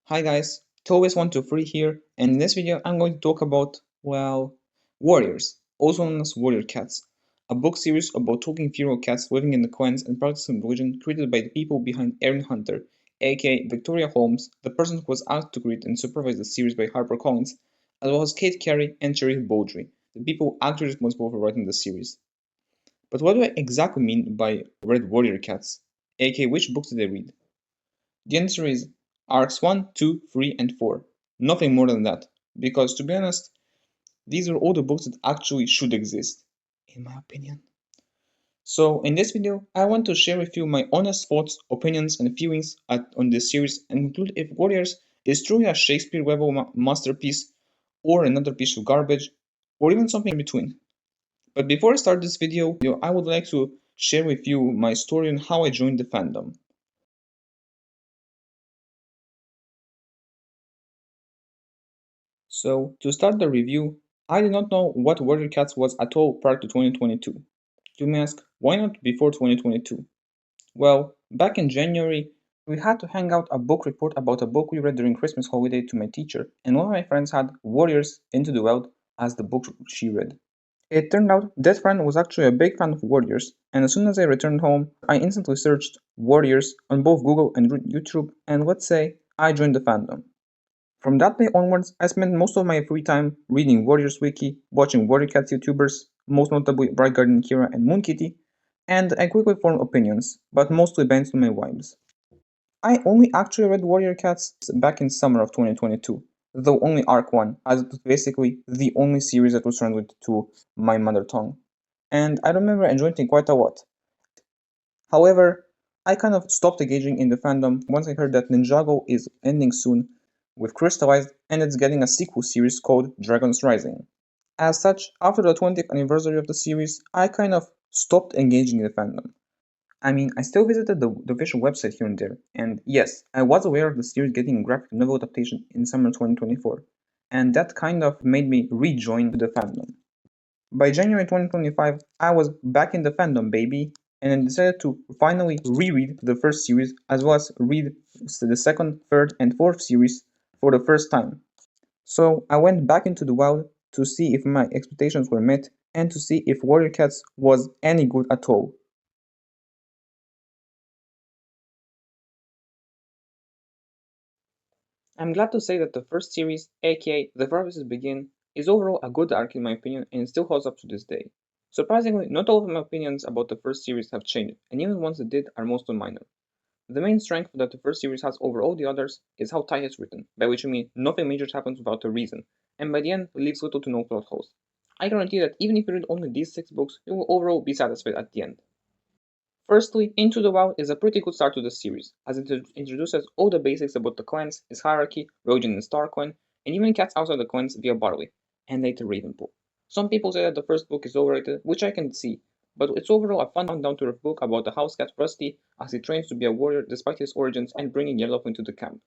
Hi guys, Tobis123 here, and in this video I'm going to talk about, well, warriors, also known as warrior cats, a book series about talking feral cats living in the clans and practicing religion created by the people behind Erin Hunter, aka Victoria Holmes, the person who was asked to create and supervise the series by HarperCollins, as well as Kate Carey and Sharif Bowdry, the people actually responsible for writing the series. But what do I exactly mean by Red Warrior Cats, aka which books did I read? The answer is arcs 1, 2, 3, and 4. Nothing more than that. Because to be honest, these are all the books that actually should exist, in my opinion. So in this video, I want to share with you my honest thoughts, opinions, and feelings on this series and conclude if Warriors is truly a Shakespeare level masterpiece, or another piece of garbage, or even something in between. But before I start this video, I would like to share with you my story on how I joined the fandom. So, to start the review, I did not know what Warrior Cats was at all prior to 2022. You may ask, why not before 2022? Well, back in January, we had to hang out a book report about a book we read during Christmas holiday to my teacher, and one of my friends had Warriors Into the Wild as the book she read. It turned out that friend was actually a big fan of Warriors, and as soon as I returned home, I instantly searched Warriors on both Google and YouTube, and let's say I joined the fandom. From that day onwards, I spent most of my free time reading Warriors Wiki, watching Warrior Cats YouTubers, most notably Bright Garden Kira and Moon Kitty, and I quickly formed opinions, but mostly based on my vibes. I only actually read Warrior Cats back in summer of 2022, though only Arc 1, as it was basically the only series that was translated to my mother tongue. And I remember enjoying it quite a lot. However, I kind of stopped engaging in the fandom once I heard that Ninjago is ending soon with Crystallized and it's getting a sequel series called Dragon's Rising. As such, after the 20th anniversary of the series, I kind of stopped engaging in the fandom. I mean, I still visited the official website here and there, and yes, I was aware of the series getting a graphic novel adaptation in summer 2024, and that kind of made me rejoin the fandom. By January 2025, I was back in the fandom, baby, and I decided to finally reread the first series as well as read the second, third, and fourth series for the first time. So I went back into the wild to see if my expectations were met and to see if Warrior Cats was any good at all. I'm glad to say that the first series, aka The Prophecies Begin, is overall a good arc in my opinion and it still holds up to this day. Surprisingly, not all of my opinions about the first series have changed, and even ones that did are mostly minor. The main strength that the first series has over all the others is how tight it's written, by which I mean nothing major happens without a reason, and by the end it leaves little to no plot holes. I guarantee that even if you read only these 6 books, you will overall be satisfied at the end. Firstly, Into the Wild is a pretty good start to the series, as it introduces all the basics about the clans, its hierarchy, Rodian and Star Clan, and even cats outside the clans via Barley, and later Ravenpool. Some people say that the first book is overrated, which I can see, but it's overall a fun down-to-earth book about the house cat Rusty as he trains to be a warrior despite his origins and bringing Yellow into the camp.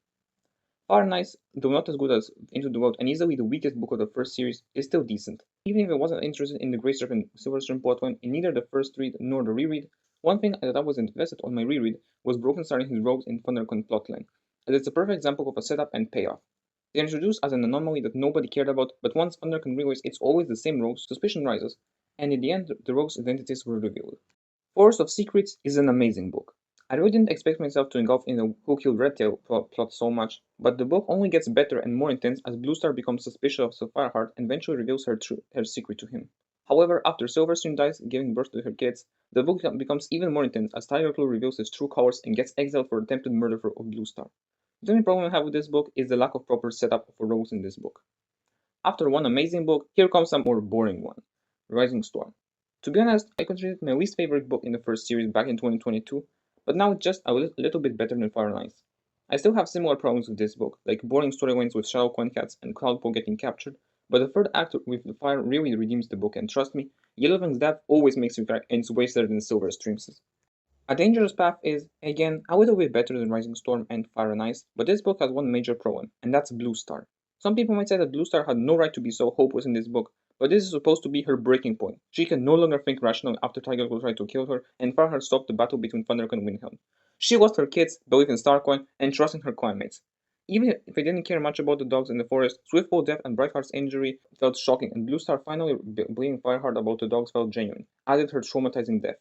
Far Nice, though not as good as Into the Wild and easily the weakest book of the first series, is still decent. Even if I wasn't interested in the Greystrap and Silverstone plotline in neither the first read nor the reread, one thing that I was invested on my reread was Broken starting his rogues in ThunderCon plotline, as it's a perfect example of a setup and payoff. They're introduced as an anomaly that nobody cared about, but once ThunderCon realized it's always the same rogues, suspicion rises, and in the end the rogues' identities were revealed. Forest of Secrets is an amazing book. I really didn't expect myself to engulf in the Who Killed Redtail plot so much, but the book only gets better and more intense as Bluestar becomes suspicious of Sapphireheart and eventually reveals her secret to him. However, after Silverstream dies, giving birth to her kids, the book becomes even more intense as Tiger Claw reveals his true colors and gets exiled for attempted murder of Bluestar. The only problem I have with this book is the lack of proper setup for rogues in this book. After one amazing book, here comes a more boring one, Rising Storm. To be honest, I considered it my least favorite book in the first series back in 2022, but now it's just a little bit better than Fire and Ice. I still have similar problems with this book, like boring storylines with Shadow Coin Cats and Cloudpool getting captured, but the third act with the fire really redeems the book, and trust me, Yellowwing's death always makes me cry and it's way better than Silverstream's. A Dangerous Path is, again, a little bit better than Rising Storm and Fire and Ice, but this book has one major problem, and that's Bluestar. Some people might say that Bluestar had no right to be so hopeless in this book, but this is supposed to be her breaking point. She can no longer think rationally after Tiger Claw tried to kill her, and Farhad stopped the battle between Thundercon and Windhelm. She lost her kids, belief in StarCoin, and trust in her clanmates. Even if I didn't care much about the dogs in the forest, Swiftball's death and Brightheart's injury felt shocking, and Blue Star finally bleeding Fireheart about the dogs felt genuine, as did her traumatizing death.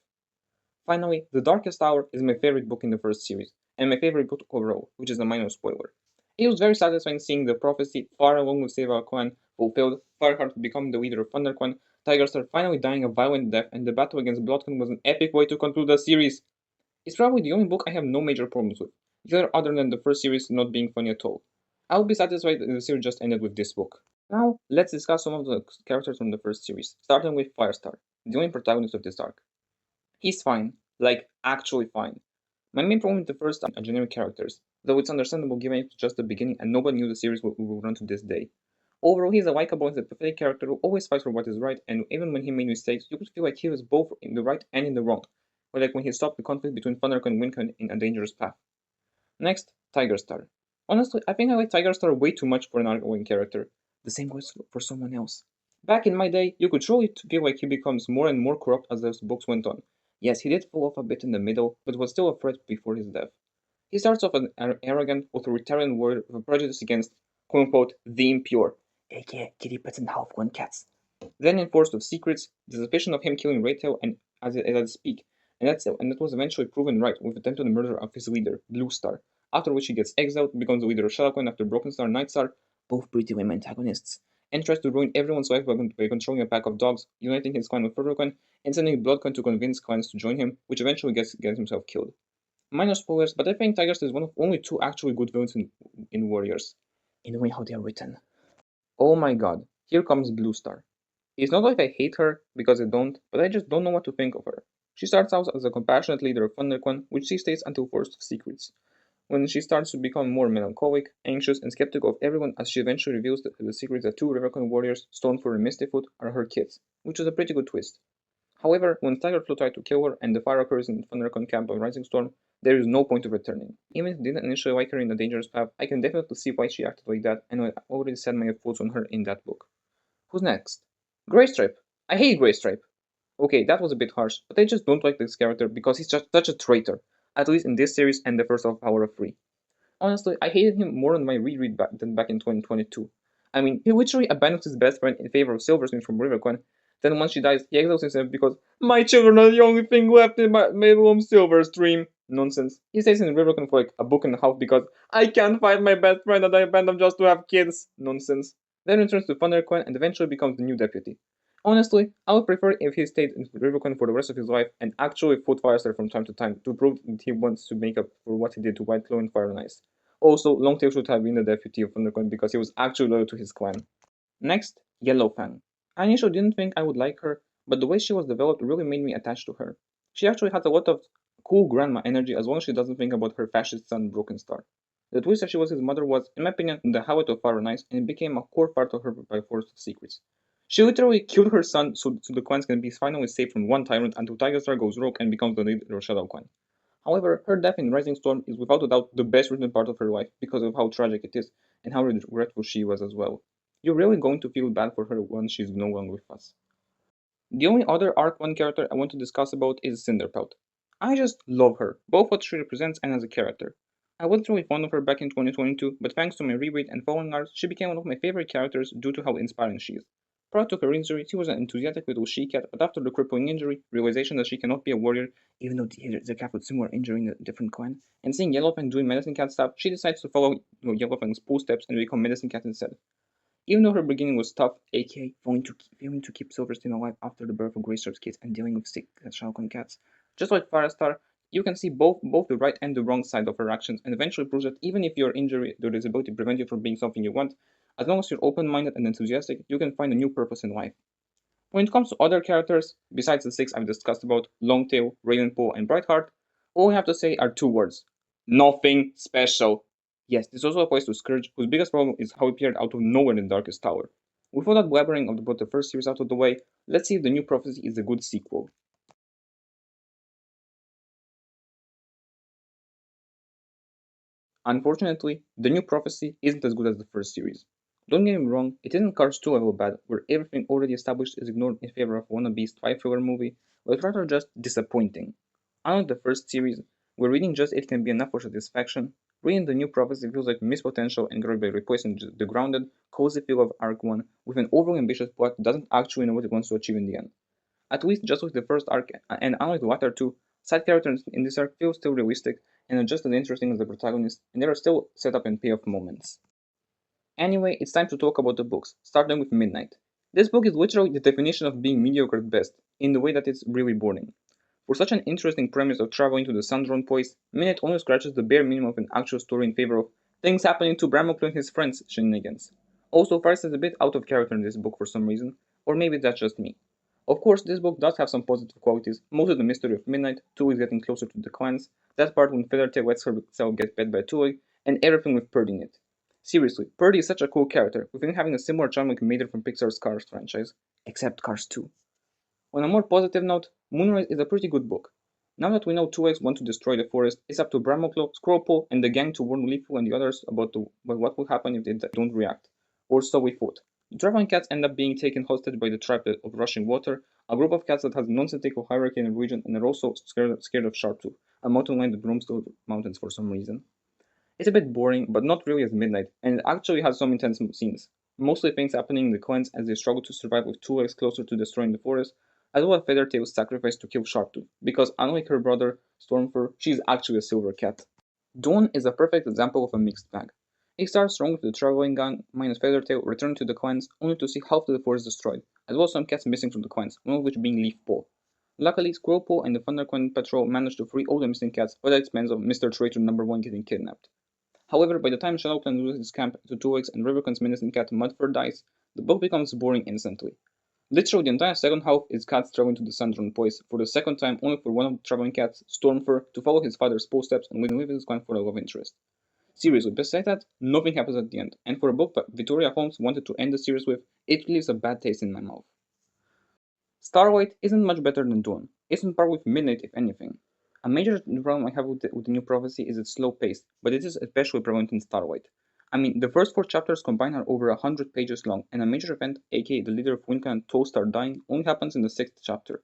Finally, The Darkest Hour is my favorite book in the first series, and my favorite book overall, which is a minor spoiler. It was very satisfying seeing the prophecy, far along with Seva Kwan, fulfilled, Fireheart becoming the leader of ThunderQuan, Tigerstar finally dying a violent death, and the battle against Bloodquen was an epic way to conclude the series. It's probably the only book I have no major problems with, either other than the first series not being funny at all. I would be satisfied if the series just ended with this book. Now, let's discuss some of the characters from the first series, starting with Firestar, the only protagonist of this arc. He's fine, like actually fine. My main problem with the first are generic characters, though it's understandable given it's just the beginning and nobody knew the series will run to this day. Overall, he's a likable and sympathetic character who always fights for what is right, and even when he made mistakes, you could feel like he was both in the right and in the wrong, or like when he stopped the conflict between Thundercon and Wincon in a dangerous path. Next, Tigerstar. Honestly, I think I like Tigerstar way too much for an outgoing character. The same goes for someone else. Back in my day, you could surely feel like he becomes more and more corrupt as the books went on. Yes, he did fall off a bit in the middle, but was still a threat before his death. He starts off an arrogant, authoritarian warrior with a prejudice against, quote unquote, the impure, aka kitty pets and half-grown cats. Then enforced with secrets, the suspicion of him killing Raytail and as I speak, and that was eventually proven right with attempted murder of his leader, Blue Star, after which he gets exiled, becomes the leader of Shadowcoin after Broken Star and Nightstar, both pretty lame antagonists, and tries to ruin everyone's life by controlling a pack of dogs, uniting his clan with Furthercoin, and sending Bloodcoin to convince clans to join him, which eventually gets himself killed. Minor spoilers, but I think Tigers is one of only two actually good villains in Warriors, in the way how they are written. Oh my god, here comes Blue Star. It's not like I hate her, because I don't, but I just don't know what to think of her. She starts out as a compassionate leader of ThunderQuan, which she stays until Forest of Secrets, when she starts to become more melancholic, anxious, and skeptical of everyone as she eventually reveals the secret that two RiverCon warriors, Stonefur and Mistyfoot, are her kids, which is a pretty good twist. However, when Tigerflow tried to kill her and the fire occurs in the ThunderCon camp of Rising Storm, there is no point of returning. Even if I didn't initially like her in the Dangerous Path, I can definitely see why she acted like that, and I already said my thoughts on her in that book. Who's next? Greystripe. I hate Greystripe. Okay, that was a bit harsh, but I just don't like this character because he's just such a traitor, at least in this series and the first of Power of 3. Honestly, I hated him more on my reread than back in 2022. I mean, he literally abandons his best friend in favor of Silversmith from RiverQuan. Then once she dies, he exiles himself because my children are the only thing left in my home Silverstream. Nonsense. He stays in RiverQuan for like a book and a half because I can't find my best friend and I abandoned just to have kids. Nonsense. Then returns to ThunderQuan and eventually becomes the new deputy. Honestly, I would prefer if he stayed in RiverQuan for the rest of his life and actually fought Firestar from time to time to prove that he wants to make up for what he did to Whiteclaw and Fire and Ice. Also, Longtail should have been the deputy of ThunderCon because he was actually loyal to his clan. Next, Yellowfang. I initially didn't think I would like her, but the way she was developed really made me attached to her. She actually has a lot of cool grandma energy as long as she doesn't think about her fascist son Broken Star. The twist that she was his mother was, in my opinion, the highlight of Fire and Ice, and it became a core part of her by Forest of Secrets. She literally killed her son so the clans can be finally saved from one tyrant until Tigerstar goes rogue and becomes the leader of Shadow Clan. However, her death in Rising Storm is without a doubt the best written part of her life because of how tragic it is and how regretful she was as well. You're really going to feel bad for her once she's no longer with us. The only other Arc 1 character I want to discuss about is Cinderpelt. I just love her, both what she represents and as a character. I wasn't really fond of her back in 2022, but thanks to my reread and following arcs, she became one of my favorite characters due to how inspiring she is. Prior to her injury, she was an enthusiastic little she-cat, but after the crippling injury, realization that she cannot be a warrior, even though the cat with similar injury in a different clan, and seeing Yellowfang doing Medicine Cat stuff, she decides to follow Yellowfang's footsteps and become Medicine Cat instead. Even though her beginning was tough, aka failing to keep Silverstein alive after the birth of Greystripe's kids and dealing with sick Shalcon cats, just like Firestar, you can see both the right and the wrong side of her actions and eventually proves that even if your injury or disability prevent you from being something you want, as long as you're open-minded and enthusiastic, you can find a new purpose in life. When it comes to other characters, besides the six I've discussed about, Longtail, Ravenpool, and Brightheart, all I have to say are two words. Nothing special. Yes, this also applies to Scourge, whose biggest problem is how he appeared out of nowhere in the Darkest Tower. With all that blabbering about the first series out of the way, let's see if the new prophecy is a good sequel. Unfortunately, the new prophecy isn't as good as the first series. Don't get me wrong, it isn't Cars 2 level bad, where everything already established is ignored in favor of wannabe spy thriller movie, but rather just disappointing. Unlike the first series, where reading just it can be enough for satisfaction, Reading the new prophecy feels like missed potential and by replacing the grounded, cozy feel of Arc 1 with an overly ambitious plot that doesn't actually know what it wants to achieve in the end. At least just like the first arc, and unlike the latter two, side characters in this arc feel still realistic and are just as interesting as the protagonist, and there are still setup and payoff moments. Anyway, it's time to talk about the books, starting with Midnight. This book is literally the definition of being mediocre at best, in the way that it's really boring. For such an interesting premise of traveling to the Sun-Drawn Place, Midnight only scratches the bare minimum of an actual story in favor of things happening to Bramwell and his friends shenanigans. Also, Faris is a bit out of character in this book for some reason, or maybe that's just me. Of course, this book does have some positive qualities, mostly the mystery of Midnight, Tuli getting closer to the clans, that part when Feathertail lets herself get fed by Tuli, and everything with Purdy in it. Seriously, Purdy is such a cool character, with him having a similar charm like Mater from Pixar's Cars franchise, except Cars 2. On a more positive note, Moonrise is a pretty good book. Now that we know Two Eggs want to destroy the forest, it's up to Bramoclo, Squirrelpaw, and the gang to warn Leafy and the others about what will happen if they don't react. Or so we thought. The traveling cats end up being taken hostage by the tribe of Rushing Water, a group of cats that has nonsensical hierarchy in the region and are also scared of Sharptooth, a mountain lion that roams through mountains for some reason. It's a bit boring, but not really as Midnight, and it actually has some intense scenes. Mostly things happening in the clans as they struggle to survive with Two Legs closer to destroying the forest, as well as Feathertail's sacrifice to kill Sharptooth, because unlike her brother Stormfur, she is actually a silver cat. Dawn is a perfect example of a mixed bag. It starts strong with the traveling gang minus Feathertail returning to the clans, only to see half of the forest destroyed, as well as some cats missing from the clans, one of which being Leafpaw. Luckily, Squirrelpaw and the ThunderClan patrol managed to free all the missing cats, but at the expense of Mr. Traitor Number 1 getting kidnapped. However, by the time ShadowClan loses his camp to Two Legs and RiverClan's menacing cat Mudfur dies, the book becomes boring instantly. Literally, the entire second half is cats traveling to the Sun-Drawn Place for the second time, only for one of the traveling cats, Stormfur, to follow his father's footsteps and leave his clan for a love interest. Seriously, besides that, nothing happens at the end, and for a book that Victoria Holmes wanted to end the series with, it leaves a bad taste in my mouth. Starlight isn't much better than Dawn. It's on par with Midnight, if anything. A major problem I have with the new prophecy is its slow pace, but it is especially prevalent in Starlight. I mean, the first 4 chapters combined are over 100 pages long, and a major event, aka the leader of WindClan Toastar dying, only happens in the 6th chapter.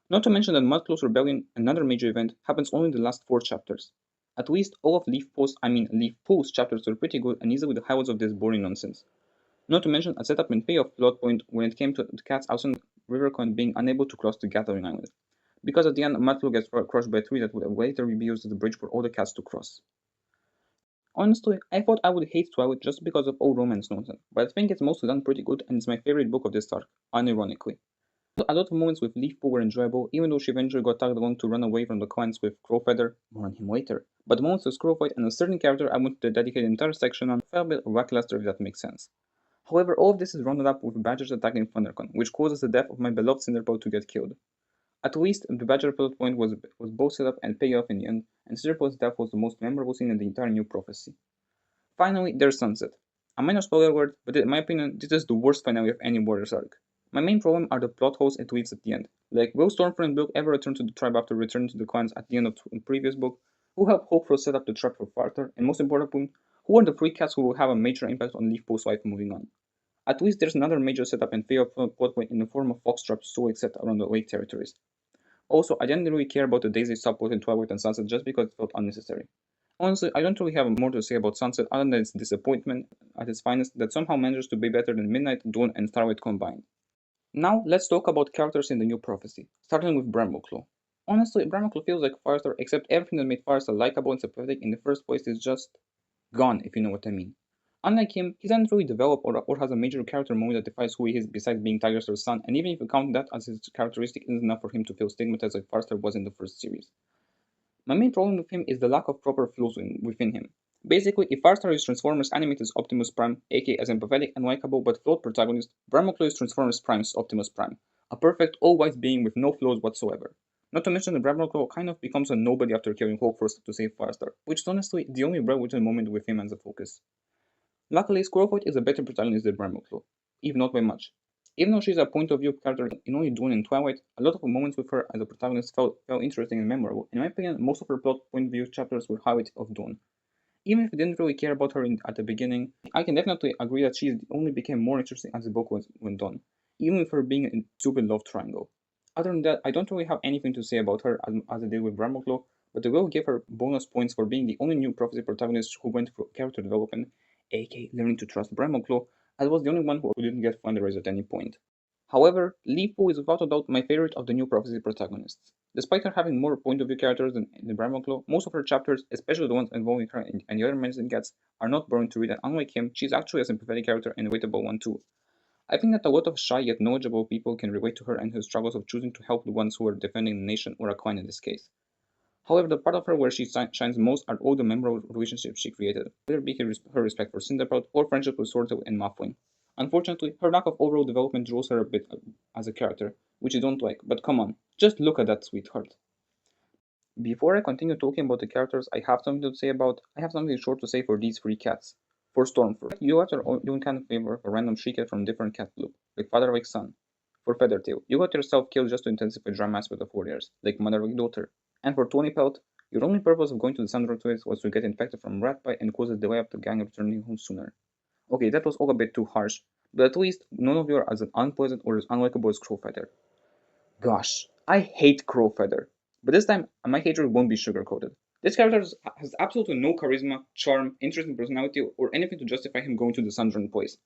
Not to mention that Mudclaw's rebellion, another major event, happens only in the last 4 chapters. At least all of Leafpaw's chapters were pretty good and easily the highlights of this boring nonsense. Not to mention a setup and payoff plot point when it came to the cats outside RiverClan being unable to cross the Gathering Island, because at the end Mudclaw gets crushed by a tree that would later be used as a bridge for all the cats to cross. Honestly, I thought I would hate Twilight just because of all romance nonsense, but I think it's mostly done pretty good and it's my favorite book of this arc, unironically. A lot of moments with Leafpaw were enjoyable, even though she eventually got tagged along to run away from the clans with Crowfeather, more on him later. But moments with Squirrelfight and a certain character I wanted to dedicate an entire section on felt a bit lackluster if that makes sense. However, all of this is rounded up with Badger's attack in ThunderCon, which causes the death of my beloved Cinderpaw to get killed. At least, the Badger plot point was both set up and paid off in the end, and Cinderpaw's death was the most memorable scene in the entire new prophecy. Finally, there's Sunset. A minor spoiler alert, but in my opinion, this is the worst finale of any Warriors arc. My main problem are the plot holes it leaves at the end. Like, will Stormfront and Book ever return to the tribe after returning to the clans at the end of the previous book? Who helped Hopeful set up the trap for Farther? And most importantly, who are the 3 cats who will have a major impact on Leafpaw's life moving on? At least there's another major setup and payoff plot point in the form of Foxtrap's so set around the Lake territories. Also, I didn't really care about the Daisy subplot in Twilight and Sunset just because it felt unnecessary. Honestly, I don't really have more to say about Sunset other than its disappointment at its finest that somehow manages to be better than Midnight, Dawn, and Starlight combined. Now, let's talk about characters in the new prophecy, starting with Bramwellclaw. Honestly, Bramwellclaw feels like Firestar, except everything that made Firestar likable and sympathetic in the first place is just gone, if you know what I mean. Unlike him, he doesn't really develop or has a major character moment that defines who he is besides being Tigerstar's son, and even if you count that as his characteristic, it isn't enough for him to feel stigmatized like Firestar was in the first series. My main problem with him is the lack of proper flows within him. Basically, if Firestar is Transformers animated as Optimus Prime, aka as empathetic and likable but flawed protagonist, Bramwellclaw is Transformers Prime's Optimus Prime, a perfect, all-wise being with no flaws whatsoever. Not to mention that Bramwellclaw kind of becomes a nobody after killing Hulk first to save Firestar, which is honestly the only well-written moment with him as a focus. Luckily, Squirrelfoot is a better protagonist than Bramwellclaw, even not by much. Even though she's a point of view character in only Dawn and Twilight, a lot of the moments with her as a protagonist felt interesting and memorable. In my opinion, most of her plot point of view chapters were highlights of Dawn. Even if I didn't really care about her at the beginning, I can definitely agree that she only became more interesting as the book went on, even with her being a stupid love triangle. Other than that, I don't really have anything to say about her as I did with Bramwellclaw, but they will give her bonus points for being the only new prophecy protagonist who went through character development, aka learning to trust Bramoclo, as was the only one who didn't get fundraised at any point. However, Lipo is without a doubt my favorite of the new prophecy protagonists. Despite her having more point of view characters than in Bramoclo, most of her chapters, especially the ones involving her and the other menacing cats, are not boring to read, and unlike him, she's actually a sympathetic character and a relatable one too. I think that a lot of shy yet knowledgeable people can relate to her and her struggles of choosing to help the ones who are defending the nation, or a client in this case. However, the part of her where she shines most are all the memorable relationships she created, whether it be her respect for Cinderpelt or friendship with Sortel and Muffling. Unfortunately, her lack of overall development draws her a bit as a character, which I don't like, but come on, just look at that sweetheart. Before I continue talking about the characters I have something short to say for these three cats. For Storm first, you got your own kind of flavor of a random she cat from different cat group, like Father like Son. For Feathertail, you got yourself killed just to intensify drama aspect of warriors, like Mother like Daughter. And for Tony Pelt, your only purpose of going to the Sandra Twins was to get infected from rat bite and cause a delay of the gang returning home sooner. Okay, that was all a bit too harsh, but at least none of you are as unpleasant or as unlikable as Crowfeather. Gosh, I hate Crowfeather. But this time, my hatred won't be sugarcoated. This character has absolutely no charisma, charm, interesting personality, or anything to justify him going to the Sundren place.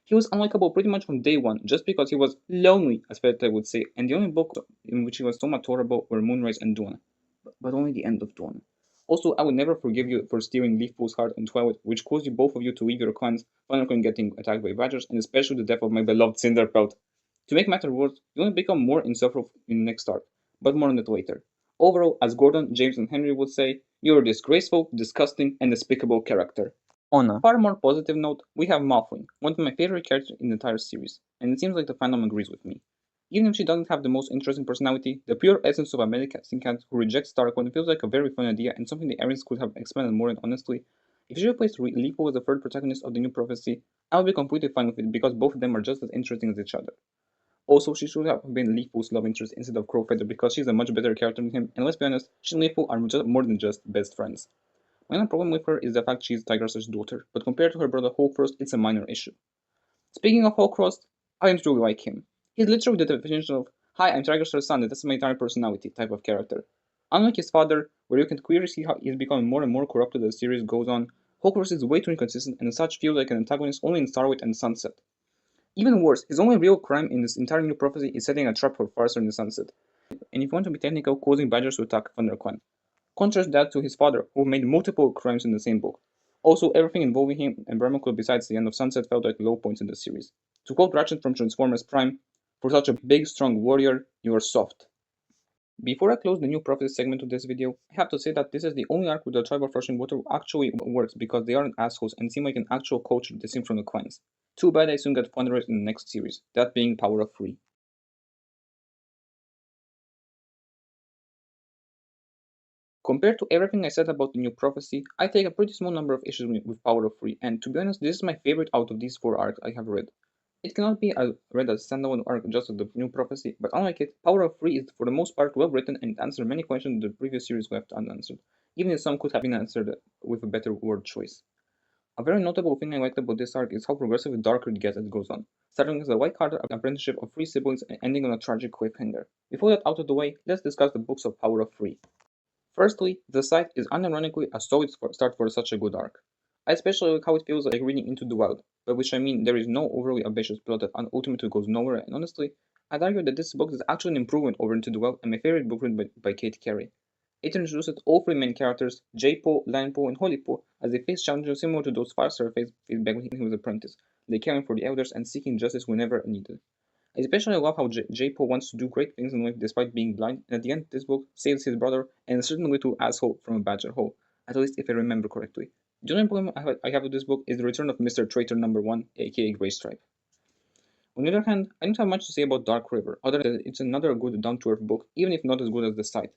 He was unlikable pretty much from day one, just because he was lonely, as Feta would say, and the only book in which he was somewhat tolerable were Moonrise and Dawn. But only the end of Dawn. Also, I would never forgive you for stealing Leafpool's heart in Twilight, which caused you both of you to leave your clans, finally getting attacked by badgers, and especially the death of my beloved Cinderpelt. To make matters worse, you only become more insufferable in the next arc, but more on that later. Overall, as Gordon, James, and Henry would say, you're a disgraceful, disgusting, and despicable character. On a far more positive note, we have Malfoy, one of my favorite characters in the entire series, and it seems like the fandom agrees with me. Even if she doesn't have the most interesting personality, the pure essence of a medicine cat who rejects Starcoin feels like a very fun idea and something the Aryans could have expanded more, and honestly, if she replaced Lipo as the third protagonist of the new prophecy, I would be completely fine with it because both of them are just as interesting as each other. Also, she should have been Leapo's love interest instead of Crowfeather because she's a much better character than him, and let's be honest, she and Leapo are more than just best friends. My only problem with her is the fact she's Tigress's daughter, but compared to her brother Hawkfrost, it's a minor issue. Speaking of Hawkfrost, I don't really like him. He's literally the definition of, hi, I'm Tigress's son, that's my entire personality type of character. Unlike his father, where you can clearly see how he's becoming more and more corrupted as the series goes on, Hawkfrost is way too inconsistent and as such feels like an antagonist only in Starlight and Sunset. Even worse, his only real crime in this entire new prophecy is setting a trap for Farser in the Sunset, and if you want to be technical, causing badgers to attack ThunderClan. Contrast that to his father, who made multiple crimes in the same book. Also, everything involving him and Bramaclo besides the end of Sunset felt like low points in the series. To quote Ratchet from Transformers Prime, for such a big, strong warrior, you are soft. Before I close the new prophecy segment of this video, I have to say that this is the only arc where the tribe of Russian Water actually works because they aren't assholes and seem like an actual culture distinct from the clans. Too bad I soon get fundraised in the next series, that being Power of Three. Compared to everything I said about the new prophecy, I take a pretty small number of issues with Power of Three, and to be honest, this is my favorite out of these four arcs I have read. It cannot be read as a standalone arc just of the new prophecy, but unlike it, Power of Three is for the most part well written and answers many questions the previous series left unanswered, even if some could have been answered with a better word choice. A very notable thing I liked about this arc is how progressively darker it gets as it goes on, starting as a light-hearted apprenticeship of three siblings and ending on a tragic cliffhanger. Before that out of the way, let's discuss the books of Power of Three. Firstly, the site is unironically a solid start for such a good arc. I especially like how it feels like reading Into the Wild, by which I mean there is no overly ambitious plot that ultimately goes nowhere, and honestly, I'd argue that this book is actually an improvement over Into the Wild and my favorite book written by Kate Carey. It introduces all three main characters, J-Po, Lion-Po, and Holy-Po, as they face challenges similar to those Farseer faced back when he was apprentice, like caring for the elders and seeking justice whenever needed. I especially love how J-Po wants to do great things in life despite being blind, and at the end this book saves his brother and a certain little asshole from a badger hole, at least if I remember correctly. The only problem I have with this book is the return of Mr. Traitor number 1, aka Greystripe. On the other hand, I don't have much to say about Dark River, other than it's another good down-to-earth book, even if not as good as the site.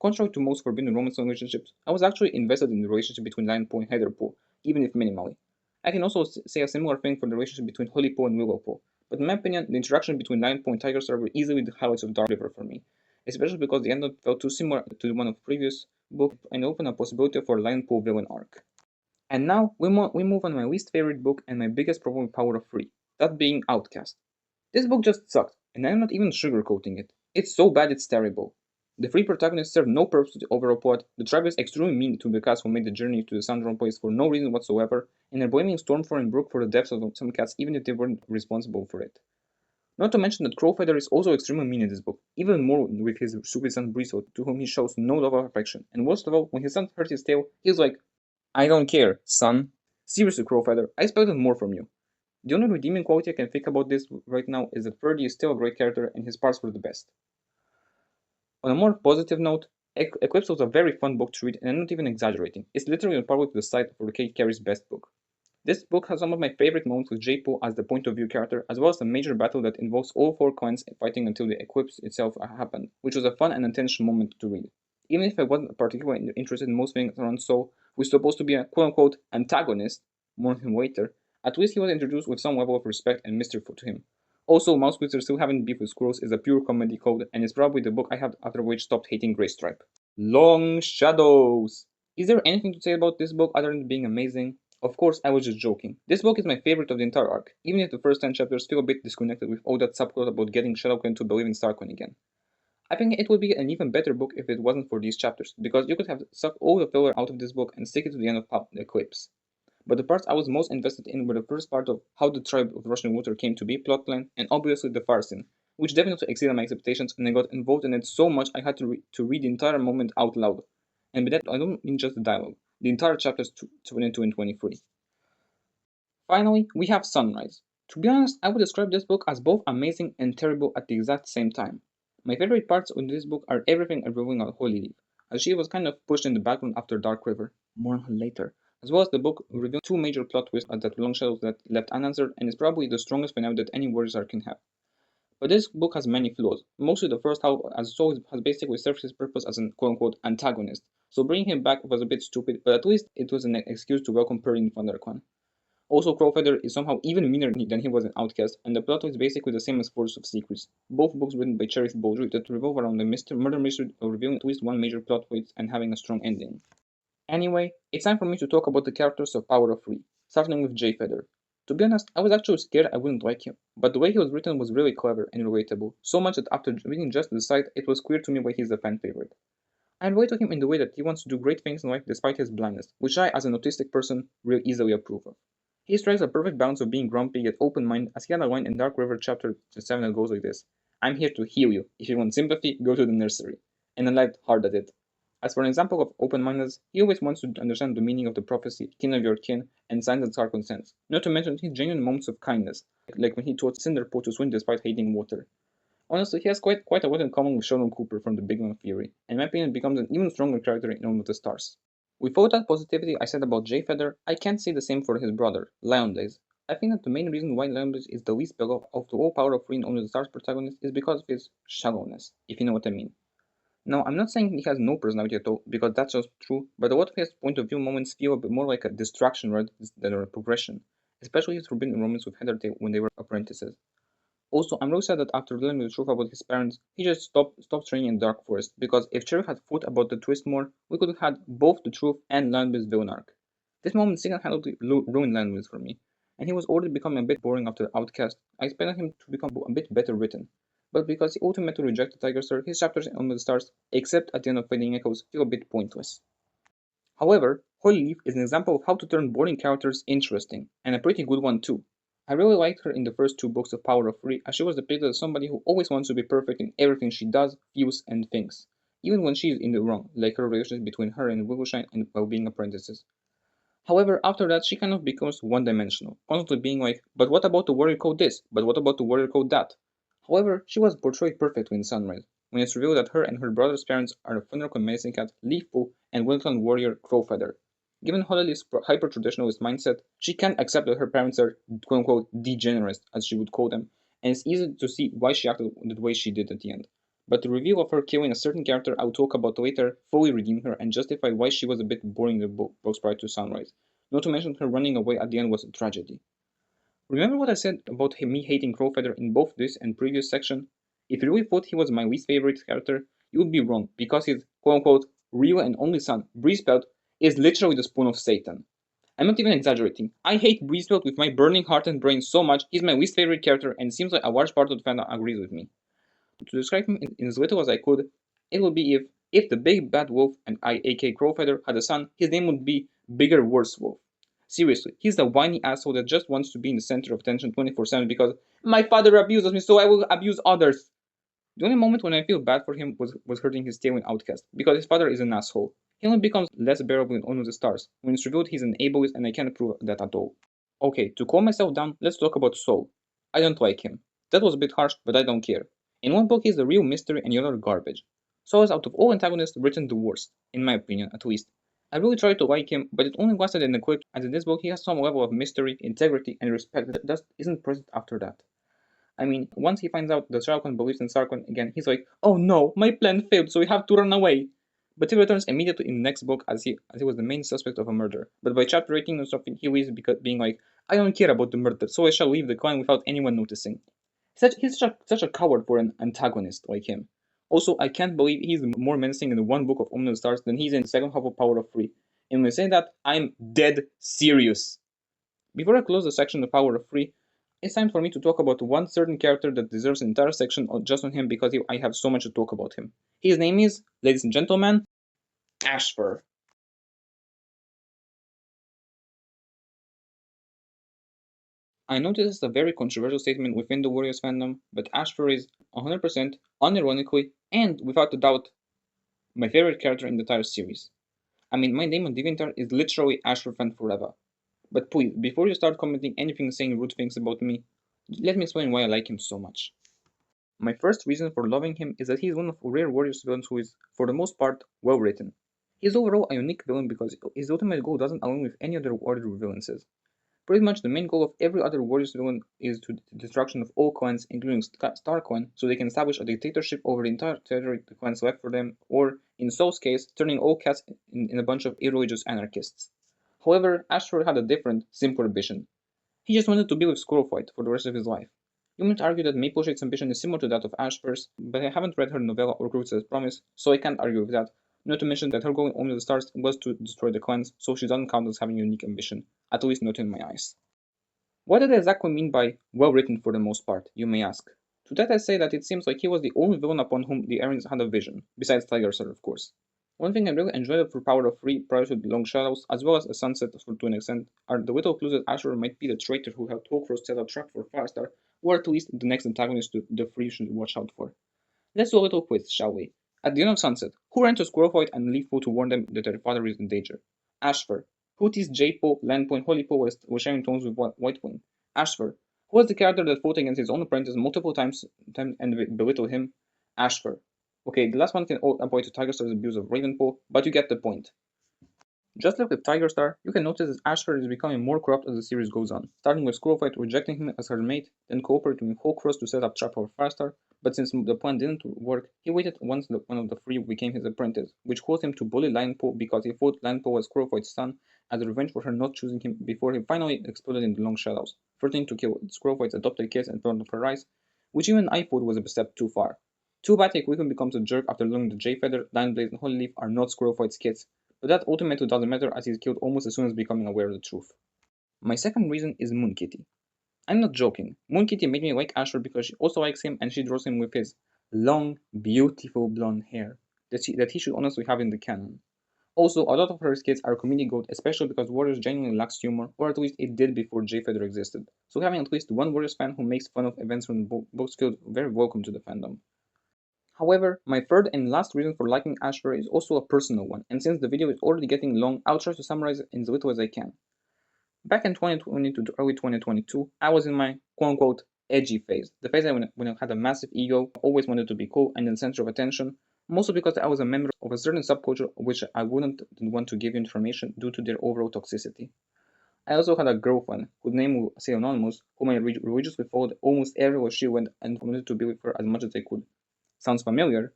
Contrary to most forbidden romance relationships, I was actually invested in the relationship between Lion-Po and Heather-Po, even if minimally. I can also say a similar thing for the relationship between Holy-Po and Willow-Po, but in my opinion, the interaction between Lion-Po and Tiger-Star were easily the highlights of Dark River for me, especially because the end felt too similar to the one of the previous book and opened a possibility for a Lion-Po villain arc. And now we move on to my least favorite book and my biggest problem with Power of Three, that being Outcast. This book just sucked, and I'm not even sugarcoating it. It's so bad it's terrible. The three protagonists serve no purpose to the overall plot, the tribe is extremely mean to the cats who made the journey to the Sandron place for no reason whatsoever, and they're blaming Stormfront and Brook for the deaths of some cats even if they weren't responsible for it. Not to mention that Crowfeather is also extremely mean in this book, even more with his stupid son Briseau, to whom he shows no love or affection, and worst of all, when his son hurt his tail, he's like, I don't care, son. Seriously, Crowfeather, I expected more from you. The only redeeming quality I can think about this right now is that Ferdy is still a great character and his parts were the best. On a more positive note, Eclipse was a very fun book to read, and I'm not even exaggerating. It's literally on par with the side for Kate Carey's best book. This book has some of my favorite moments with J-Po as the point of view character, as well as a major battle that involves all four clans fighting until the eclipse itself happened, which was a fun and intense moment to read. Even if I wasn't particularly interested in most things around Soul, who's supposed to be a quote-unquote antagonist, more on him later, at least he was introduced with some level of respect and mystery to him. Also, Mouse Wizard still having beef with squirrels is a pure comedy code, and is probably the book I have after which stopped hating Greystripe. Long Shadows! Is there anything to say about this book other than being amazing? Of course, I was just joking. This book is my favorite of the entire arc, even if the first 10 chapters feel a bit disconnected with all that subplot about getting Shadowclan to believe in Starcoin again. I think it would be an even better book if it wasn't for these chapters, because you could have sucked all the filler out of this book and stick it to the end of the Eclipse. But the parts I was most invested in were the first part of how the tribe of Russian Water came to be plotline, and obviously the fire scene, which definitely exceeded my expectations, and I got involved in it so much I had to read the entire moment out loud. And by that I don't mean just the dialogue, the entire chapters 22 and 23. Finally, we have Sunrise. To be honest, I would describe this book as both amazing and terrible at the exact same time. My favorite parts of this book are everything revolving on Holy Leaf, as she was kind of pushed in the background after Dark River, more on her later, as well as the book revealed two major plot twists that Long Shadows that left unanswered and is probably the strongest finale that any Warriors arc can have. But this book has many flaws, mostly the first half, as Soul has basically served his purpose as an quote-unquote antagonist, so bringing him back was a bit stupid, but at least it was an excuse to welcome Perry in ThunderClan. Also, Crowfeather is somehow even meaner than he was in Outcast, and the plot is basically the same as Force of Secrets. Both books written by Cherith Baudry that revolve around the murder mystery of revealing at least one major plot twist and having a strong ending. Anyway, it's time for me to talk about the characters of Power of Three, starting with Jay Feather. To be honest, I was actually scared I wouldn't like him, but the way he was written was really clever and relatable, so much that after reading just the site, it was clear to me why he's a fan favorite. I relate to him in the way that he wants to do great things in life despite his blindness, which I, as an autistic person, really easily approve of. He strikes a perfect balance of being grumpy yet open-minded, as he had a line in Dark River chapter 7 that goes like this: I'm here to heal you. If you want sympathy, go to the nursery. And I laughed hard at it. As for an example of open-mindedness, he always wants to understand the meaning of the prophecy, kin of your kin, and signs that are consents, not to mention his genuine moments of kindness, like when he taught Cinderpo to swim despite hating water. Honestly, he has quite a lot in common with Sheldon Cooper from The Big Bang Theory, and in my opinion becomes an even stronger character in Home of the Stars. With all that positivity I said about Jay Feather, I can't say the same for his brother, Lion Blaze. I think that the main reason why Lion Blaze is the least beloved of the all Power of Three and Home of the Stars protagonists is because of his shallowness, if you know what I mean. Now, I'm not saying he has no personality at all, because that's just true, but a lot of his point of view moments feel a bit more like a distraction rather than a progression, especially his forbidden romance with Heathertail when they were apprentices. Also, I'm really sad that after learning the truth about his parents, he just stopped training in Dark Forest, because if Cherry had thought about the twist more, we could have had both the truth and Landwill's villain arc. This moment single-handedly ruined Landwill for me, and he was already becoming a bit boring after Outcast. I expected him to become a bit better written, but because he ultimately rejected Tiger Star, his chapters in Under the Stars, except at the end of Fading Echoes, feel a bit pointless. However, Holy Leaf is an example of how to turn boring characters interesting, and a pretty good one too. I really liked her in the first two books of Power of Three, as she was depicted as somebody who always wants to be perfect in everything she does, feels, and thinks, even when she is in the wrong, like her relationship between her and Wiggleshine and while being apprentices. However, after that, she kind of becomes one-dimensional, constantly being like, but what about the warrior code this? But what about the warrior code that? However, she was portrayed perfectly in Sunrise, when it's revealed that her and her brother's parents are the Thunderclan Medicine Cat, Leafpool, and Wildclan warrior Crowfeather. Given Holly's hyper-traditionalist mindset, she can't accept that her parents are quote-unquote degenerates, as she would call them, and it's easy to see why she acted the way she did at the end. But the reveal of her killing a certain character I will talk about later fully redeemed her and justified why she was a bit boring in the books prior to Sunrise. Not to mention her running away at the end was a tragedy. Remember what I said about me hating Crowfeather in both this and previous section? If you really thought he was my least favorite character, you would be wrong, because his quote-unquote real and only son, Breezebelt, is literally the spawn of Satan. I'm not even exaggerating. I hate Breezebelt with my burning heart and brain so much, he's my least favorite character and it seems like a large part of the fandom agrees with me. To describe him in as little as I could, It would be if the big bad wolf and I, aka Crowfeather, had a son, his name would be Bigger Worse Wolf. Seriously, he's the whiny asshole that just wants to be in the center of attention 24/7 because my father abuses me, so I will abuse others. The only moment when I feel bad for him was hurting his tail in Outcast, because his father is an asshole. He only becomes less bearable in Honor of the Stars, when it's revealed he's an ableist and I can't prove that at all. Okay, to calm myself down, let's talk about Saul. I don't like him. That was a bit harsh, but I don't care. In one book he's the real mystery and the other garbage. Saul is out of all antagonists written the worst, in my opinion at least. I really tried to like him, but it only lasted in a quick, as in this book he has some level of mystery, integrity, and respect that just isn't present after that. I mean, once he finds out that Sharkon believes in Sarkon again, he's like, "Oh no, my plan failed, so we have to run away." But he returns immediately in the next book as he was the main suspect of a murder. But by chapter 18 or something, he leaves because being like, "I don't care about the murder, so I shall leave the clan without anyone noticing." He's such a coward for an antagonist like him. Also, I can't believe he's more menacing in the one book of Omen of the Stars than he's in the second half of Power of Free. And when I say that, I'm dead serious. Before I close the section of Power of Free, it's time for me to talk about one certain character that deserves an entire section just on him because I have so much to talk about him. His name is, ladies and gentlemen, Ashfur. I know this is a very controversial statement within the Warriors fandom, but Ashfur is 100%, unironically, and without a doubt, my favorite character in the entire series. I mean, my name on DeviantArt is literally Ashfur fan forever. But please, before you start commenting anything saying rude things about me, let me explain why I like him so much. My first reason for loving him is that he is one of rare Warriors villains who is, for the most part, well written. He is overall a unique villain because his ultimate goal doesn't align with any other Warrior villains. Pretty much the main goal of every other Warriors villain is the destruction of all clans, including Star Clan, so they can establish a dictatorship over the entire territory the clans left for them, or, in Soul's case, turning all cats in a bunch of irreligious anarchists. However, Ashford had a different, simpler vision. He just wanted to be with Squirrelfight for the rest of his life. You might argue that Mapleshade's ambition is similar to that of Ashfur's, but I haven't read her novella or Crusader's Promise, so I can't argue with that. Not to mention that her goal in Only the Stars was to destroy the clans, so she doesn't count as having a unique ambition, at least not in my eyes. What did I exactly mean by well written for the most part, you may ask? To that I say that it seems like he was the only villain upon whom the Arians had a vision, besides Tiger Sir, of course. One thing I really enjoyed for Power of Free prior to the Long Shadows, as well as A Sunset to an extent, are the little clues that Asher might be the traitor who helped Hawkcross set a trap for Firestar, or at least the next antagonist the Free should watch out for. Let's do a little quiz, shall we? At the end of Sunset, who ran to Squirrelfight and Leafpool to warn them that their father is in danger? Ashfur. Who teased J-Po, Landpo, and Holypo was sharing tones with Whitewing? Ashfur. Who was the character that fought against his own apprentice multiple times and belittled him? Ashfur. Okay, the last one can all apply to Tiger Star's abuse of Ravenpool, but you get the point. Just like with Tiger Star, you can notice that Ashford is becoming more corrupt as the series goes on, starting with Squirrelfight rejecting him as her mate, then cooperating with Hawkcross to set up trap for Firestar, but since the plan didn't work, he waited once one of the three became his apprentice, which caused him to bully Linepo because he thought Linepo was Squirrelfight's son, as a revenge for her not choosing him before he finally exploded in the Long Shadows, threatening to kill Squirrelfight's adopted kids and burn up her rice, which even I thought was a step too far. Too bad he quickly becomes a jerk after learning that J-Feather, Lineblaze, and Holyleaf are not Squirrelfight's kids, but that ultimately doesn't matter as he's killed almost as soon as becoming aware of the truth. My second reason is Moon Kitty. I'm not joking. Moon Kitty made me like Ashford because she also likes him and she draws him with his long, beautiful blonde hair that he should honestly have in the canon. Also, a lot of her skits are comedic gold, especially because Warriors genuinely lacks humor, or at least it did before J Feather existed. So having at least one Warriors fan who makes fun of events from the books feels very welcome to the fandom. However, my third and last reason for liking Ashfur is also a personal one, and since the video is already getting long, I'll try to summarize it in as little as I can. Back in 2020 to early 2022, I was in my quote-unquote edgy phase, the phase when I had a massive ego, always wanted to be cool and in the center of attention, mostly because I was a member of a certain subculture of which I wouldn't want to give information due to their overall toxicity. I also had a girlfriend, whose name will say anonymous, whom I religiously followed almost everywhere she went and wanted to be with her as much as I could. Sounds familiar?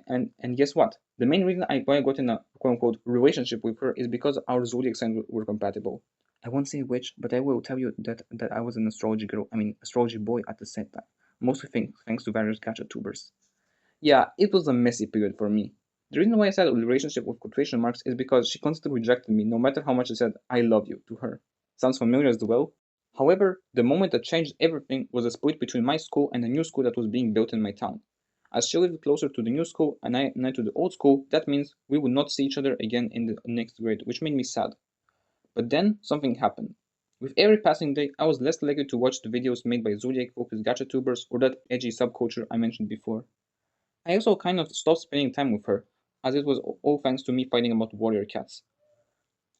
And guess what? The main reason why I got in a quote unquote relationship with her is because our zodiac signs were compatible. I won't say which, but I will tell you that I was an astrology girl, astrology boy at the same time. Mostly thanks to various catcher tubers. Yeah, it was a messy period for me. The reason why I said relationship with quotation marks is because she constantly rejected me no matter how much I said I love you to her. Sounds familiar as well? However, the moment that changed everything was a split between my school and a new school that was being built in my town. As she lived closer to the new school and I to the old school, that means we would not see each other again in the next grade, which made me sad. But then something happened. With every passing day, I was less likely to watch the videos made by Zodiac-focused gacha tubers or that edgy subculture I mentioned before. I also kind of stopped spending time with her, as it was all thanks to me fighting about warrior cats.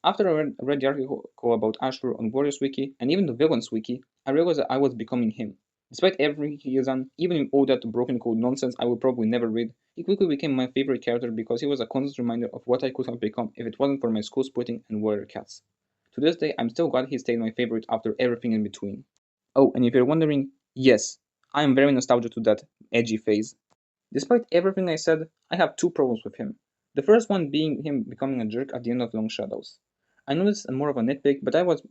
After I read the article about Ashur on Warriors Wiki and even the Villains Wiki, I realized that I was becoming him. Despite everything he has done, even with all that broken code nonsense I will probably never read, he quickly became my favorite character because he was a constant reminder of what I could have become if it wasn't for my school splitting and warrior cats. To this day, I'm still glad he stayed my favorite after everything in between. Oh, and if you're wondering, yes, I am very nostalgic to that edgy phase. Despite everything I said, I have two problems with him. The first one being him becoming a jerk at the end of Long Shadows. I know this is more of a nitpick, but it was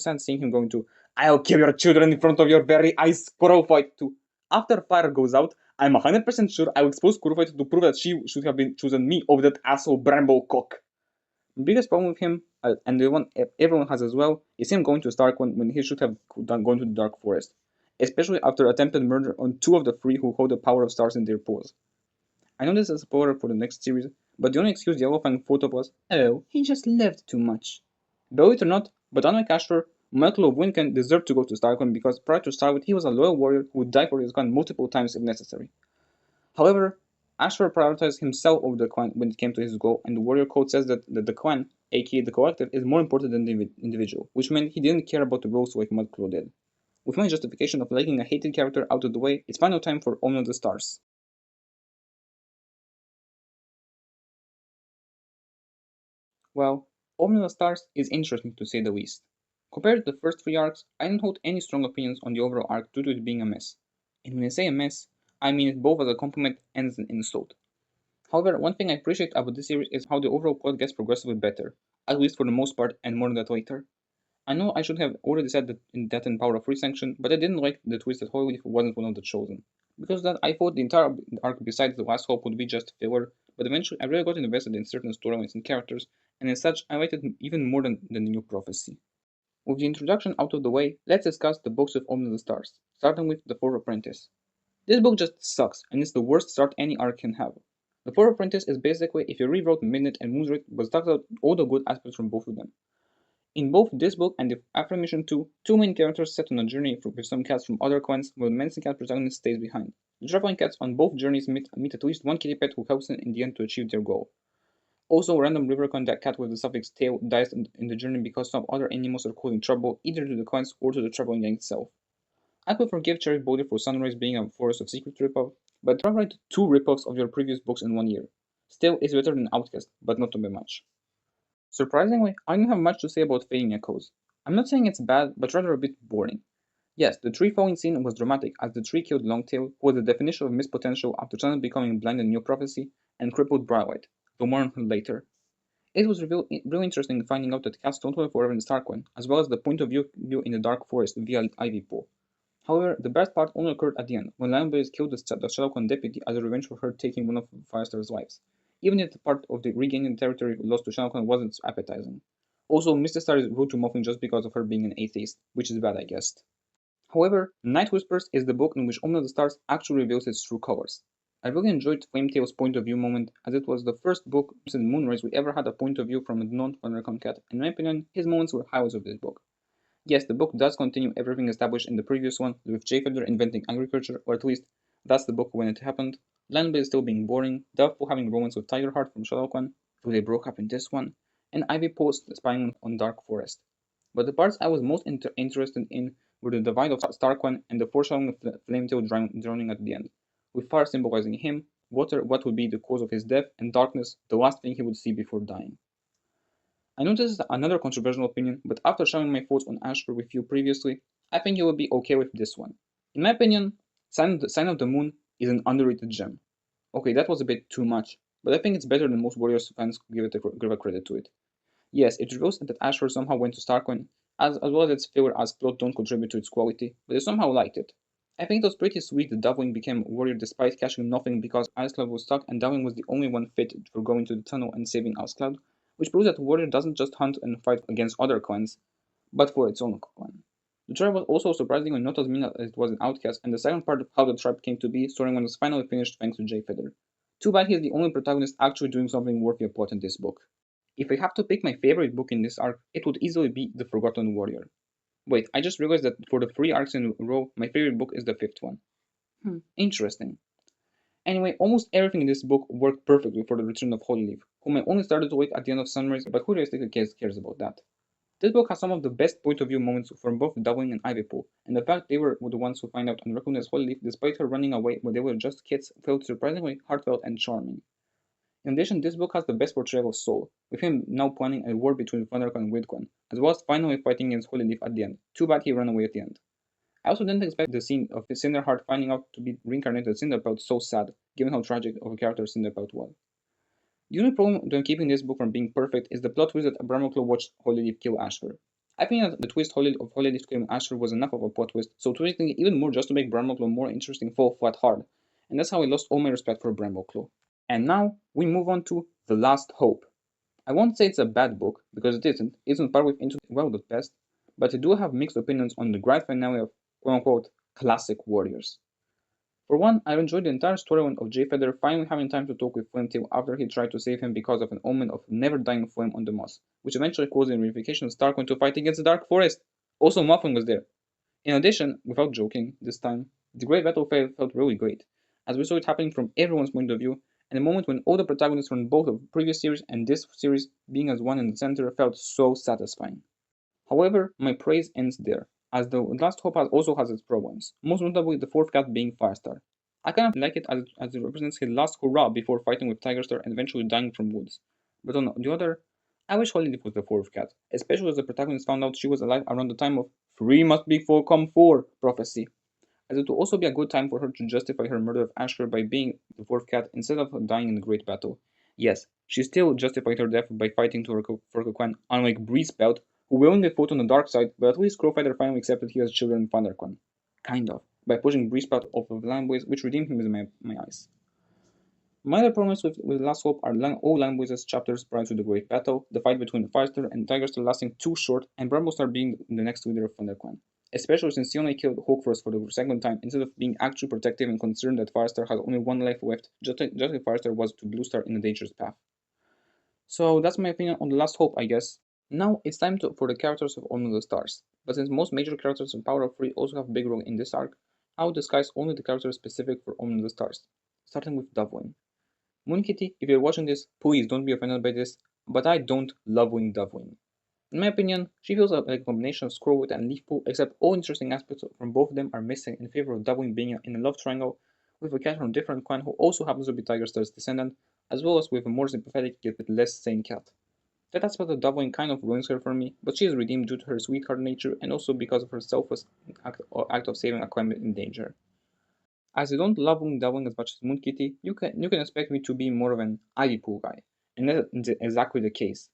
sad seeing him going to, "I'll kill your children in front of your very eyes, Kurofight," to, "After fire goes out, I'm 100% sure I will expose Kurofight to prove that she should have been chosen me over that asshole Bramble cock." The biggest problem with him, and the one everyone has as well, is him going to Stark when he should have gone to the Dark Forest, especially after attempted murder on two of the three who hold the power of stars in their paws. I know this is a spoiler for the next series, but the only excuse the Yellowfang thought of was, "Oh, he just lived too much." Believe it or not, but unlike Ashur, Michael of Winken deserved to go to Starkwind because prior to Starwood he was a loyal warrior who would die for his clan multiple times if necessary. However, Ashur prioritized himself over the clan when it came to his goal, and the warrior code says that the clan, aka the collective, is more important than the individual, which meant he didn't care about the rules like Mudclaw did. With my justification of liking a hated character out of the way, it's final time for Omen of the Stars. Well, Omen of the Stars is interesting to say the least. Compared to the first three arcs, I don't hold any strong opinions on the overall arc due to it being a mess. And when I say a mess, I mean it both as a compliment and as an insult. However, one thing I appreciate about this series is how the overall plot gets progressively better, at least for the most part, and more on that later. I know I should have already said that in Power of Free Sanction, but I didn't like the twist that Holyleaf wasn't one of the chosen. Because of that, I thought the entire arc besides the last hope would be just filler, but eventually I really got invested in certain storylines and characters, and as such, I liked it even more than the new prophecy. With the introduction out of the way, let's discuss the books of Omen of the Stars, starting with The Fourth Apprentice. This book just sucks, and it's the worst start any arc can have. The Fourth Apprentice is basically if you rewrote Midnight and Moonlight but stuck out all the good aspects from both of them. In both this book and the Affirmation 2, two main characters set on a journey with some cats from other clans, while the Menacing Cat protagonist stays behind. The traveling cats on both journeys meet at least one kitty pet who helps them in the end to achieve their goal. Also, a random river cat with the suffix tail dies in the journey because some other animals are causing trouble either to the clans or to the traveling gang itself. I could forgive Cherry Boulder for Sunrise being a Forest of Secrets ripoff, but try write two ripoffs of your previous books in 1 year. Still, it's better than Outcast, but not by much. Surprisingly, I don't have much to say about Fading Echoes. I'm not saying it's bad, but rather a bit boring. Yes, the tree falling scene was dramatic as the tree killed Longtail, who was the definition of missed potential after suddenly becoming blind in New Prophecy, and crippled Briarlight, though more on her later. It was really interesting finding out that cats don't live forever in Starkwind, as well as the point of view in the Dark Forest via Ivy Pool. However, the best part only occurred at the end, when Lionblaze killed the Shadowclan deputy as a revenge for her taking one of Firestar's wives, even if the part of the regaining territory lost to Shadowclan wasn't appetizing. Also, Mr. Star is rude to Muffin just because of her being an atheist, which is bad, I guess. However, Night Whispers is the book in which Omen of the Stars actually reveals its true colors. I really enjoyed Flametail's point of view moment, as it was the first book since Moonrise we ever had a point of view from a non-Thundercon cat, and in my opinion, his moments were highlights of this book. Yes, the book does continue everything established in the previous one, with Jay Feather inventing agriculture, or at least that's the book when it happened. Landbase still being boring, Doubtful having romance with Tigerheart from Shadowclan, though they broke up in this one, and Ivy Post spying on Dark Forest. But the parts I was most interested in were the divide of Starkwan and the foreshadowing of Flametail drowning at the end, with fire symbolizing him, water what would be the cause of his death, and darkness the last thing he would see before dying. I know this is another controversial opinion, but after sharing my thoughts on Ashfur with you previously, I think you will be okay with this one. In my opinion, Sign of the Moon is an underrated gem. Okay, that was a bit too much, but I think it's better than most Warriors fans give a credit to it. Yes, it reveals that Ashfur somehow went to Starcoin, as well as its flavor as plot don't contribute to its quality, but I somehow liked it. I think it was pretty sweet that Dublin became a warrior despite catching nothing because Icecloud was stuck and Dublin was the only one fit for going to the tunnel and saving Icecloud, which proves that warrior doesn't just hunt and fight against other clans, but for its own clan. The tribe was also surprisingly not as mean as it was in Outcast, and the second part of how the tribe came to be, story 1 was finally finished thanks to Jay Feather. Too bad he's the only protagonist actually doing something worthy of plot in this book. If I have to pick my favorite book in this arc, it would easily be The Forgotten Warrior. Wait, I just realized that for the 3 arcs in a row, my favorite book is the 5th one. Interesting. Anyway, almost everything in this book worked perfectly for the return of Holyleaf, whom I only started to like at the end of Sunrise, but who realistically cares about that? This book has some of the best point of view moments from both Dowling and Ivypool, and the fact they were the ones who find out and recognize Holyleaf despite her running away when they were just kids felt surprisingly heartfelt and charming. In addition, this book has the best portrayal of Sol, with him now planning a war between ThunderClan and WindClan, as well as finally fighting against Holyleaf at the end. Too bad he ran away at the end. I also didn't expect the scene of Cinderheart finding out to be reincarnated as Cinderpelt so sad, given how tragic of a character Cinderpelt was. The only problem when keeping this book from being perfect is the plot twist that Abramoclaw watched Holyleaf kill Ashfur. I think that the twist of Holyleaf killing Ashfur was enough of a plot twist, so twisting it even more just to make Bramoclaw more interesting fall flat hard, and that's how I lost all my respect for Bramoclaw. And now we move on to The Last Hope. I won't say it's a bad book, because it isn't. It isn't partway into well at best, but I do have mixed opinions on the grand finale of quote unquote classic warriors. For one, I enjoyed the entire storyline of Jay Feather finally having time to talk with Flametail after he tried to save him because of an omen of never dying flame on the moss, which eventually caused the reunification of Starcoin to fight against the Dark Forest. Also, Muffin was there. In addition, without joking, this time, the Great Battle felt really great, as we saw it happening from everyone's point of view, and a moment when all the protagonists from both the previous series and this series being as one in the center felt so satisfying. However, my praise ends there, as The Last Hope also has its problems, most notably the fourth cat being Firestar. I kind of like it as it represents his last hurrah before fighting with Tigerstar and eventually dying from wounds. But on the other, I wish Holyleaf was the fourth cat, especially as the protagonist found out she was alive around the time of "Three must be four come four" prophecy, as it would also be a good time for her to justify her murder of Ashfur by being the fourth cat instead of dying in the great battle. Yes, she still justified her death by fighting for Coquan, unlike Breezebelt, who willingly fought on the dark side, but at least Crowfighter finally accepted he has children in ThunderClan. Kind of, by pushing Breezebelt off of the landways, which redeemed him in my eyes. My other problems with Last Hope are all Landways' chapters prior to the Great Battle, the fight between Firestar and Tigerstar lasting too short, and Bramblestar being the next leader of ThunderClan. Especially since he only killed Hawkfrost for the second time instead of being actually protective and concerned that Firestar had only one life left, just like Firestar was to Bluestar in a dangerous path. So that's my opinion on The Last Hope, I guess. Now it's time for the characters of Omen of the Stars, but since most major characters in Power of Three also have a big role in this arc, I will discuss only the characters specific for Omen of the Stars, starting with Dovewing. Moonkitty, if you're watching this, please don't be offended by this, but I don't love Wing Dovewing. In my opinion, she feels like a combination of Squirrelwood and Leafpool, except all interesting aspects from both of them are missing in favor of Dovewing being in a love triangle with a cat from a different clan who also happens to be Tigerstar's descendant, as well as with a more sympathetic yet with less sane cat. That aspect of Dovewing kind of ruins her for me, but she is redeemed due to her sweetheart nature and also because of her selfless act of saving a climate in danger. As I don't love Dowling as much as Moonkitty, you can expect me to be more of an Ivypool guy, and that's exactly the case.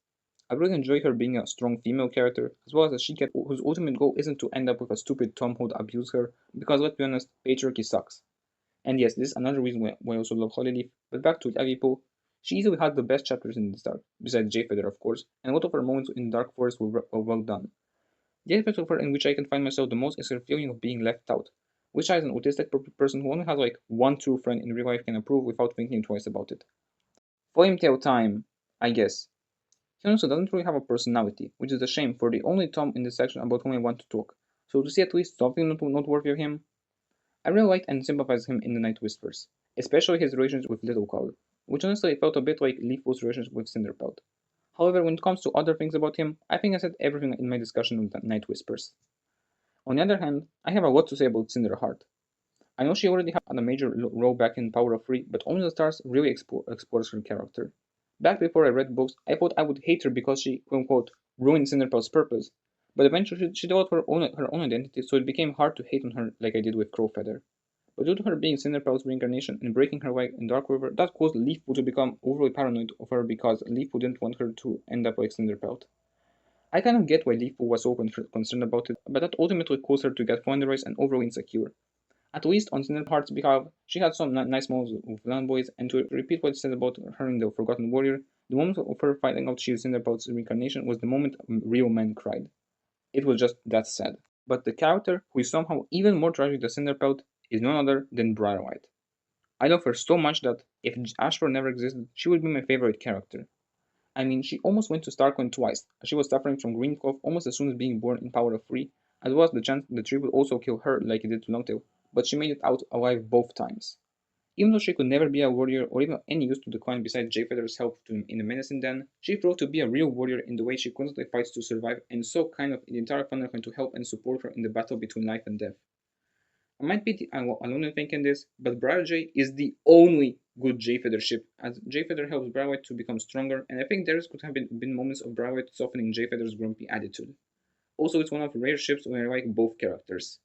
I really enjoy her being a strong female character, as well as a she cat whose ultimate goal isn't to end up with a stupid Tom who'd abuse her, because let's be honest, patriarchy sucks. And yes, this is another reason why I also love Holyleaf, but back to Ivypool, she easily had the best chapters in this arc, besides Jayfeather of course, and a lot of her moments in Dark Forest were well done. The aspect of her in which I can find myself the most is her feeling of being left out, which I, as an autistic person who only has like one true friend in real life, can approve without thinking twice about it. Flametail time, I guess. He also doesn't really have a personality, which is a shame for the only Tom in this section about whom I want to talk. So to see at least something noteworthy of him, I really liked and sympathized with him in the Night Whispers, especially his relationship with Little Cloud, which honestly felt a bit like Leafpool's relationship with Cinderpelt. However, when it comes to other things about him, I think I said everything in my discussion of the Night Whispers. On the other hand, I have a lot to say about Cinderheart. I know she already had a major role back in Power of Three, but Only the Stars really explores her character. Back before I read books, I thought I would hate her because she, quote unquote, ruined Cinderpelt's purpose, but eventually she developed her own identity, so it became hard to hate on her like I did with Crowfeather. But due to her being Cinderpelt's reincarnation and breaking her leg in Dark River, that caused Leafpool to become overly paranoid of her because Leafpool didn't want her to end up like Cinderpelt. I kind of get why Leafpool was so concerned about it, but that ultimately caused her to get Flanderized and overly insecure. At least on Cinderheart's behalf, she had some nice moments with Landboys, and to repeat what it said about her in The Forgotten Warrior, the moment of her finding out she is Cinderpelt's reincarnation was the moment a real man cried. It was just that sad. but the character who is somehow even more tragic than Cinderpelt is none other than Briarwhite. I love her so much that if Ashfur never existed, she would be my favorite character. I mean, she almost went to Starcoin twice, as she was suffering from green cough almost as soon as being born in Power of Three, as well as the chance the tree would also kill her like it did to Longtail, but she made it out alive both times. Even though she could never be a warrior or even any use to the clan besides Jayfeather's help in the Menacing Den, she proved to be a real warrior in the way she constantly fights to survive and so kind of the entire Thunder Clan to help and support her in the battle between life and death. I might be alone in thinking this, but Briar J is the only good Jayfeather ship, as Jayfeather helps Briarwhite to become stronger, and I think there could have been moments of Briarwhite softening Jayfeather's grumpy attitude. Also, it's one of the rare ships where I like both characters.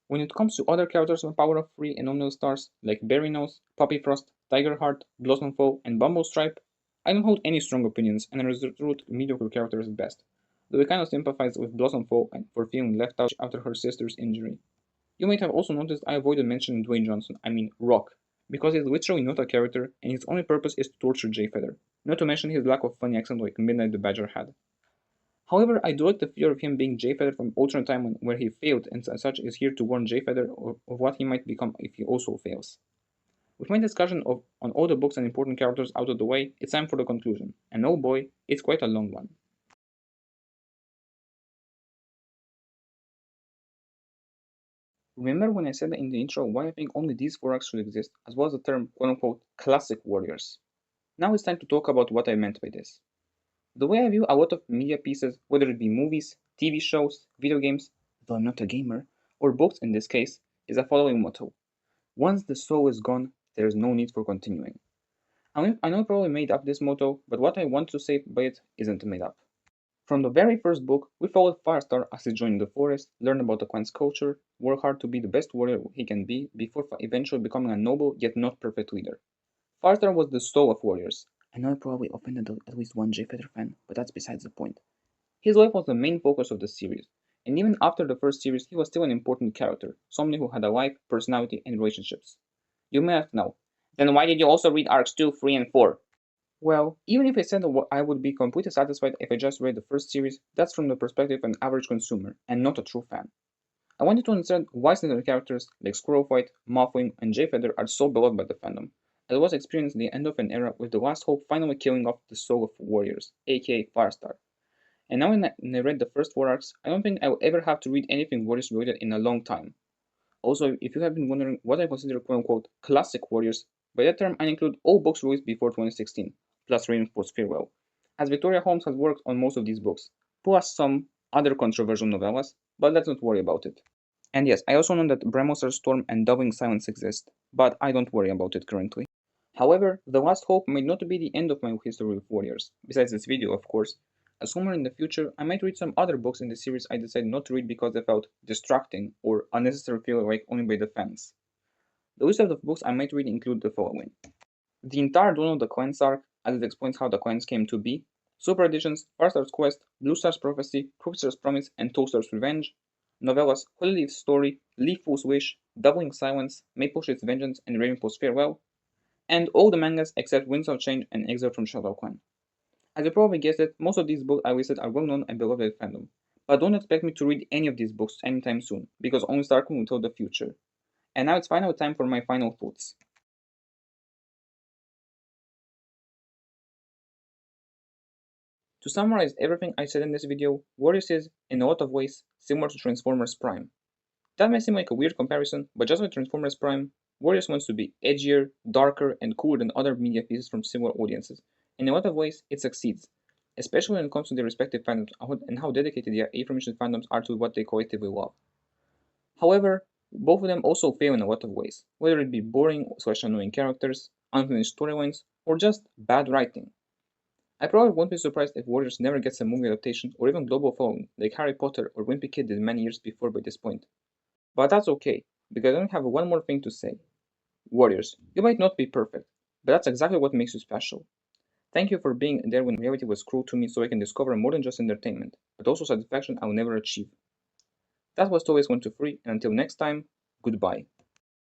When it comes to other characters from Power of Three and Nominal Stars, like Berrynose, Puppy Frost, Tigerheart, Blossomfoal, and Bumblestripe, I don't hold any strong opinions and I reserve mediocre characters at best, though I kind of sympathize with Blossomfoal for feeling left out after her sister's injury. You might have also noticed I avoided mentioning Dwayne Johnson, I mean Rock, because he's literally not a character and his only purpose is to torture Jayfeather, not to mention his lack of funny accent like Midnight the Badger had. However, I do like the fear of him being Jayfeather from alternate time where he failed and as such is here to warn Jayfeather of what he might become if he also fails. With my discussion on all the books and important characters out of the way, it's time for the conclusion, and oh boy, it's quite a long one. Remember when I said in the intro why I think only these four arcs should exist, as well as the term quote-unquote classic warriors? Now it's time to talk about what I meant by this. The way I view a lot of media pieces, whether it be movies, TV shows, video games, though I'm not a gamer, or books in this case, is the following motto. Once the soul is gone, there is no need for continuing. I know I probably made up this motto, but what I want to say by it isn't made up. From the very first book, we followed Firestar as he joined the forest, learned about the clan's culture, worked hard to be the best warrior he can be before eventually becoming a noble yet not perfect leader. Firestar was the soul of warriors. I know I probably offended at least one Jayfeather fan, but that's besides the point. His life was the main focus of the series, and even after the first series, he was still an important character, somebody who had a life, personality, and relationships. You may ask now, then why did you also read arcs 2, 3, and 4? Well, even if I said I would be completely satisfied if I just read the first series, that's from the perspective of an average consumer, and not a true fan. I wanted to understand why certain characters like Squirrelfight, Mothwing, and Jayfeather are so beloved by the fandom. I was experiencing the end of an era with the last hope finally killing off the soul of warriors, aka Firestar. And now when I read the first four arcs, I don't think I will ever have to read anything Warriors related in a long time. Also, if you have been wondering what I consider quote-unquote classic Warriors, by that term I include all books released before 2016, plus Rainforest Farewell, as Victoria Holmes has worked on most of these books, plus some other controversial novellas, but let's not worry about it. And yes, I also know that Bremoster Storm and Doubling Silence exist, but I don't worry about it currently. However, The Last Hope may not be the end of my history with Warriors, besides this video of course, as somewhere in the future I might read some other books in the series I decided not to read because they felt distracting or unnecessary feel like only by the fans. The list of the books I might read include the following. The entire Dawn of the Clans arc, as it explains how the clans came to be, Super Editions, Farstar's Quest, Blue Star's Prophecy, Prophecy's Promise, and Toaster's Revenge, novellas Holy Leaf's Story, Leafpool's Wish, Doubling Silence, Mapleshade's Vengeance, and Ravenpool's Farewell, and all the mangas except Winds of Change and Exile from Shadow Clan. As you probably guessed it, most of these books I listed are well known and beloved at fandom, but don't expect me to read any of these books anytime soon, because only Starkman will tell the future. And now it's finally time for my final thoughts. To summarize everything I said in this video, Warriors is, in a lot of ways, similar to Transformers Prime. That may seem like a weird comparison, but just like Transformers Prime, Warriors wants to be edgier, darker, and cooler than other media pieces from similar audiences. In a lot of ways, it succeeds, especially when it comes to their respective fandoms and how dedicated their aforementioned fandoms are to what they collectively love. However, both of them also fail in a lot of ways, whether it be boring / annoying characters, unfinished storylines, or just bad writing. I probably won't be surprised if Warriors never gets a movie adaptation or even global following like Harry Potter or Wimpy Kid did many years before by this point. But that's okay, because I only have one more thing to say. Warriors, you might not be perfect, but that's exactly what makes you special. Thank you for being there when reality was cruel to me so I can discover more than just entertainment, but also satisfaction I will never achieve. That was Always 1 to 3, and until next time, goodbye.